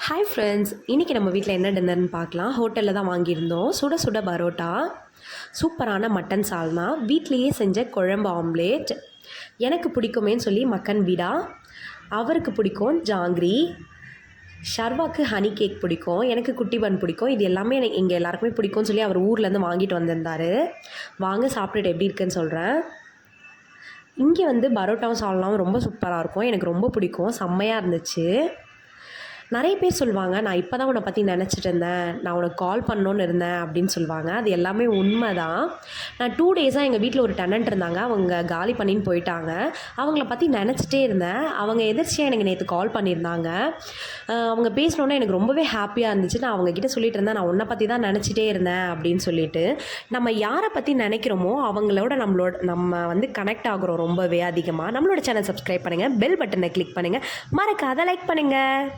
Hi friends, இன்றைக்கி நம்ம வீட்டில் என்ன டின்னர்னு பார்க்கலாம். ஹோட்டலில் தான் வாங்கியிருந்தோம். சுட சுட பரோட்டா, சூப்பரான மட்டன் சால்னா, வீட்லேயே செஞ்ச குழம்பு ஆம்லேட், எனக்கு பிடிக்குமேன்னு சொல்லி மக்கன் பீடா, அவருக்கு பிடிக்கும் ஜாங்கிரி, ஷர்வாக்கு ஹனி கேக் பிடிக்கும், எனக்கு குட்டி பன் பிடிக்கும். இது எல்லாமே எனக்கு எங்கள் எல்லாருக்குமே பிடிக்கும்னு சொல்லி அவர் ஊர்லேருந்து வாங்கிட்டு வந்திருந்தார். வாங்க சாப்பிட்டுட்டு எப்படி இருக்குன்னு சொல்கிறேன். இங்கே வந்து பரோட்டாவும் சால்னாவும் ரொம்ப சூப்பராக இருக்கும். எனக்கு ரொம்ப பிடிக்கும். செம்மையாக இருந்துச்சு. நிறைய பேர் சொல்லுவாங்க, நான் இப்போ தான் உன்னை பற்றி நினச்சிட்டு இருந்தேன், நான் உனக்கு கால் பண்ணணுன்னு இருந்தேன் அப்படின்னு சொல்லுவாங்க. அது எல்லாமே உண்மை தான். நான் 2 டேஸாக எங்கள் வீட்டில் ஒரு டெனண்ட் இருந்தாங்க. அவங்க காலி பண்ணின்னு போயிட்டாங்க. அவங்கள பற்றி நினச்சிட்டே இருந்தேன். அவங்க எதிர்ச்சியாக எனக்கு நேற்று கால் பண்ணியிருந்தாங்க. அவங்க பேசினோன்னே எனக்கு ரொம்பவே ஹாப்பியாக இருந்துச்சு. நான் அவங்கக்கிட்ட சொல்லிட்டு இருந்தேன், நான் உன்னை பற்றி தான் நினச்சிட்டே இருந்தேன் அப்படின்னு சொல்லிட்டு. நம்ம யாரை பற்றி நினைக்கிறோமோ அவங்களோட நம்ம வந்து கனெக்ட் ஆகுறோம் ரொம்பவே அதிகமாக. நம்மளோட சேனல் சப்ஸ்கிரைப் பண்ணுங்கள், பெல் பட்டனை கிளிக் பண்ணுங்கள், மறக்காத லைக் பண்ணுங்கள்.